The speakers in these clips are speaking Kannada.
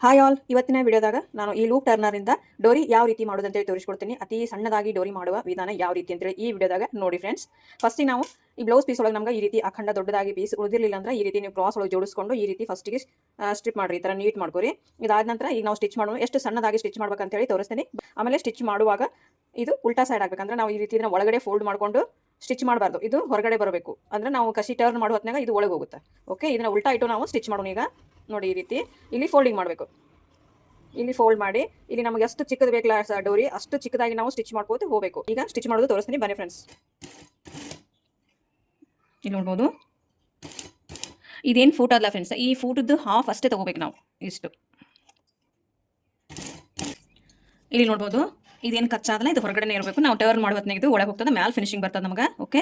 ಹಾಯ್ ಆಲ್, ಇವತ್ತಿನ ವಿಡಿಯೋದಾಗ ನಾನು ಈ ಲೂಪ್ ಟರ್ನರಿಂದ ಡೋರಿ ಯಾವ ರೀತಿ ಮಾಡೋದು ಅಂತೇಳಿ ತೋರಿಸ್ಕೊಡ್ತೀನಿ. ಅತಿ ಸಣ್ಣದಾಗಿ ಡೋರಿ ಮಾಡುವ ವಿಧಾನ ಯಾವ ರೀತಿ ಅಂತೇಳಿ ಈ ವಿಡಿಯೋದಾಗ ನೋಡಿ ಫ್ರೆಂಡ್ಸ್. ಫಸ್ಟಿಗೆ ನಾವು ಈ ಬ್ಲೌಸ್ ಪೀಸ್ ಒಳಗೆ ನಮ್ಗೆ ಈ ರೀತಿ ಅಖಂಡ ದೊಡ್ಡದಾಗಿ ಪೀಸ್ ಉಳಿದಿರಲಿಲ್ಲ ಅಂದ್ರೆ ಈ ರೀತಿ ನೀವು ಕ್ರಾಸ್ ಒಳಗೆ ಜೋಡಿಸ್ಕೊಂಡು ಈ ರೀತಿ ಫಸ್ಟಿಗೆ ಸ್ಟಿಚ್ ಮಾಡಿರಿ, ಈ ಥರ ನೀಟ್ ಮಾಡ್ಕೊರಿ. ಇದಾದ ನಂತರ ಈಗ ನಾವು ಸ್ಟಿಚ್ ಮಾಡೋಣ, ಎಷ್ಟು ಸಣ್ಣದಾಗಿ ಸ್ಟಿಚ್ ಮಾಡ್ಬೇಕಂತೇಳಿ ತೋರಿಸ್ತೀನಿ. ಆಮೇಲೆ ಸ್ಟಿಚ್ ಮಾಡುವಾಗ ಇದು ಉಲ್ಟಾ ಸೈಡ್ ಆಗಬೇಕಂದ್ರೆ ನಾವು ಈ ರೀತಿ ಇದನ್ನ ಒಳಗಡೆ ಫೋಲ್ಡ್ ಮಾಡಿಕೊಂಡು ಸ್ಟಿಚ್ ಮಾಡಬಾರ್ದು, ಇದು ಹೊರಗಡೆ ಬರಬೇಕು. ಅಂದರೆ ನಾವು ಕಸಿ ಟರ್ನ್ ಮಾಡುವ ಹೊತ್ನಾಗ ಇದು ಒಳಗೆ ಹೋಗುತ್ತೆ. ಓಕೆ, ಇದನ್ನ ಉಲ್ಟಾ ಇಟ್ಟು ನಾವು ಸ್ಟಿಚ್ ಮಾಡೋಣ. ಈಗ ನೋಡಿ, ಈ ರೀತಿ ಇಲ್ಲಿ ಫೋಲ್ಡಿಂಗ್ ಮಾಡಬೇಕು. ಇಲ್ಲಿ ಫೋಲ್ಡ್ ಮಾಡಿ ಇಲ್ಲಿ ನಮಗೆ ಎಷ್ಟು ಚಿಕ್ಕದು ಬೇಕಲ್ಲ ಡೋರಿ ಅಷ್ಟು ಚಿಕ್ಕದಾಗಿ ನಾವು ಸ್ಟಿಚ್ ಮಾಡ್ಕೋತ ಹೋಗಬೇಕು. ಈಗ ಸ್ಟಿಚ್ ಮಾಡೋದು ತೋರಿಸ್ತೀನಿ ಬನ್ನಿ ಫ್ರೆಂಡ್ಸ್. ಇಲ್ಲಿ ನೋಡ್ಬೋದು, ಇದೇನು ಫೂಟ್ ಅಲ್ಲ ಫ್ರೆಂಡ್ಸ್, ಈ ಫೂಟದ್ದು ಹಾಫ್ ಅಷ್ಟೇ ತಗೋಬೇಕು ನಾವು. ಇಷ್ಟು ಇಲ್ಲಿ ನೋಡ್ಬೋದು, ಇದೇನು ಕಚ್ಚಾದಲ್ಲ, ಇದು ಹೊರಗಡೆ ಇರಬೇಕು. ನಾವು ಟರ್ನ್ ಮಾಡುವತ್ನಾಗ ಇದು ಒಳಗೆ ಹೋಗ್ತದೆ, ಮ್ಯಾಲ್ ಫಿನಿಶಿಂಗ್ ಬರ್ತದೆ ನಮಗೆ. ಓಕೆ,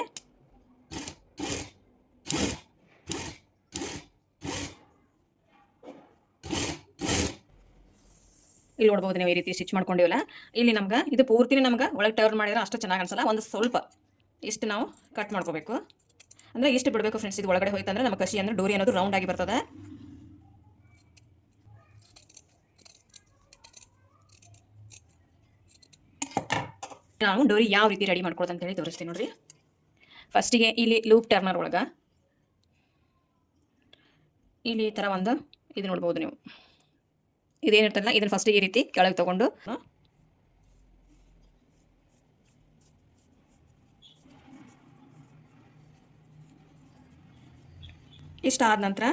ಇಲ್ಲಿ ನೋಡ್ಬೋದು ನೀವು ಈ ರೀತಿ ಸ್ಟಿಚ್ ಮಾಡ್ಕೊಂಡಿವಲ್ಲ. ಇಲ್ಲಿ ನಮ್ಗೆ ಇದು ಪೂರ್ತಿನೇ ನಮ್ಗೆ ಒಳಗೆ ಟರ್ನ್ ಮಾಡಿದ್ರೆ ಅಷ್ಟು ಚೆನ್ನಾಗಿ ಅನ್ಸಲ್ಲ. ಒಂದು ಸ್ವಲ್ಪ ಇಷ್ಟು ನಾವು ಕಟ್ ಮಾಡ್ಕೋಬೇಕು, ಅಂದರೆ ಇಷ್ಟು ಬಿಡಬೇಕು ಫ್ರೆಂಡ್ಸ್. ಇದು ಒಳಗಡೆ ಹೋಯ್ತಂದ್ರೆ ನಮ್ಮ ಕಸಿ ಅಂದರೆ ಡೋರಿ ಅನ್ನೋದು ರೌಂಡ್ ಆಗಿ ಬರ್ತದೆ. ನಾವು ಡೋರಿ ಯಾವ ರೀತಿ ರೆಡಿ ಮಾಡ್ಕೊಳ್ಳೋದು ಅಂತೇಳಿ ತೋರಿಸ್ತೀನಿ ನೋಡ್ರಿ. ಫಸ್ಟಿಗೆ ಇಲ್ಲಿ ಲೂಪ್ ಟರ್ನರ್ ಒಳಗೆ ಇಲ್ಲಿ ಈ ಥರ ಒಂದು ಇದು ನೋಡ್ಬೋದು ನೀವು, ಇದೇನಿರ್ತಲ್ಲ ಇದನ್ನು ಫಸ್ಟಿಗೆ ಈ ರೀತಿ ಕೆಳಗೆ ತೊಗೊಂಡು ಇಷ್ಟ ಆದ ನಂತರ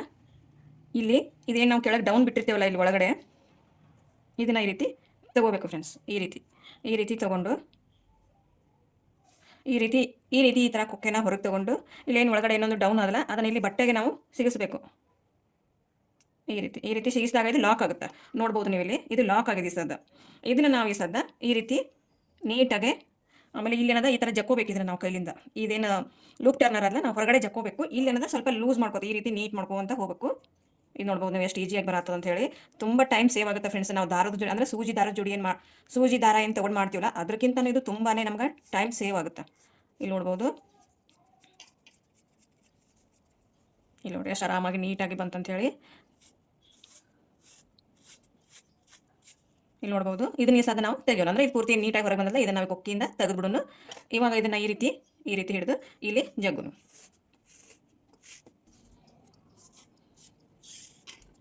ಇಲ್ಲಿ ಇದೇನು ನಾವು ಕೆಳಗೆ ಡೌನ್ ಬಿಟ್ಟಿರ್ತೀವಲ್ಲ ಇಲ್ಲಿ ಒಳಗಡೆ, ಇದನ್ನು ಈ ರೀತಿ ತಗೋಬೇಕು ಫ್ರೆಂಡ್ಸ್. ಈ ರೀತಿ ತೊಗೊಂಡು ಈ ರೀತಿ ಈ ಥರ ಕೊಕ್ಕೆನ ಹೊರಗೆ ತೊಗೊಂಡು ಇಲ್ಲೇನು ಒಳಗಡೆ ಇನ್ನೊಂದು ಡೌನ್ ಆದಲ್ಲ ಅದನ್ನು ಇಲ್ಲಿ ಬಟ್ಟೆಗೆ ನಾವು ಸಿಗಿಸ್ಬೇಕು. ಈ ರೀತಿ ಸಿಗಿಸಿದಾಗ ಇದು ಲಾಕ್ ಆಗುತ್ತೆ. ನೋಡ್ಬೋದು ನೀವು ಇಲ್ಲಿ ಇದು ಲಾಕ್ ಆಗಿದೆ ಈ ಸದ್ದ. ಇದನ್ನು ನಾವು ಈ ಸದ್ದ ಈ ರೀತಿ ನೀಟಾಗೆ, ಆಮೇಲೆ ಇಲ್ಲೇನದ ಈ ಥರ ಜಕ್ಕೋಬೇಕು. ಇದನ್ನು ನಾವು ಕೈಲಿಂದ ಇದೇನು ಲೂಪ್ ಟರ್ನರ್ ಅಲ್ಲ, ನಾವು ಹೊರಗಡೆ ಜಕ್ಕೋಬೇಕು. ಇಲ್ಲೇನದ ಸ್ವಲ್ಪ ಲೂಸ್ ಮಾಡ್ಕೋದು, ಈ ರೀತಿ ನೀಟ್ ಮಾಡ್ಕೊಂತ ಹೋಗಬೇಕು. ಇದು ನೋಡ್ಬೋದು ನೀವು ಎಷ್ಟು ಈಜಿಯಾಗಿ ಬರತ್ತದ ಅಂತ ಹೇಳಿ. ತುಂಬ ಟೈಮ್ ಸೇವ್ ಆಗುತ್ತೆ ಫ್ರೆಂಡ್ಸ್. ನಾವು ದಾರದ ಜೋಡಿ ಅಂದರೆ ಸೂಜಿ ದಾರದ ಜೋಡಿ ಸೂಜಿ ದಾರ ಏನು ತೊಗೊಂಡು ಮಾಡ್ತೀವಲ್ಲ ಅದಕ್ಕಿಂತ ಇದು ತುಂಬಾ ನಮ್ಗೆ ಟೈಮ್ ಸೇವ್ ಆಗುತ್ತೆ. ಇಲ್ಲಿ ನೋಡ್ಬೋದು, ಇಲ್ಲಿ ನೋಡಿ ಎಷ್ಟು ಆರಾಮಾಗಿ ನೀಟಾಗಿ ಬಂತಂತ ಹೇಳಿ. ಇಲ್ಲಿ ನೋಡ್ಬೋದು, ಇದನ್ನ ಈ ಸದ ನಾವು ತೆಗೆಯೋಣ, ಅಂದರೆ ಇದು ಪೂರ್ತಿ ನೀಟಾಗಿ ಹೊರಗೆ ಬಂದಲ್ಲ, ಇದನ್ನು ನಾವು ಕೊಕ್ಕಿಯಿಂದ ತೆಗೆದುಬಿಡೋಣ. ಇವಾಗ ಇದನ್ನು ಈ ರೀತಿ ಹಿಡಿದು ಇಲ್ಲಿ ಜಗ್ಗುನು.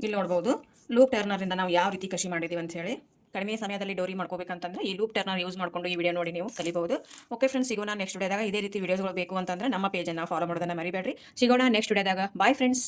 ಇಲ್ಲಿ ನೋಡ್ಬೋದು ಲೂಪ್ ಟರ್ನರಿಂದ ನಾವು ಯಾವ ರೀತಿ ಕಸಿ ಮಾಡಿದ್ದೀವಿ ಅಂತ ಹೇಳಿ. ಕಡಿಮೆ ಸಮಯದಲ್ಲಿ ಡೋರಿ ಮಾಡ್ಕೋಬೇಕಂತಂದ್ರೆ ಈ ಲೂಪ್ ಟರ್ನರ್ ಯೂಸ್ ಮಾಡಿಕೊಂಡು ಈ ವಿಡಿಯೋ ನೋಡಿ ನೀವು ಕಲಿಬಹುದು. ಓಕೆ ಫ್ರೆಂಡ್ಸ್, ಸಿಗೋಣ ನೆಕ್ಸ್ಟ್ ವಿಡಿಯೋದಾಗ. ಇದೇ ರೀತಿ ವಿಡಿಯೋಸ್ಗಳು ಬೇಕು ಅಂತಂದ್ರೆ ನಮ್ಮ ಪೇಜನ್ನು ಫಾಲೋ ಮಾಡೋದನ್ನ ಮರಿಬೇಡ್ರಿ. ಸಿಗೋಣ ನೆಕ್ಸ್ಟ್ ವಿಡಿಯೋದಾಗ. Bye friends.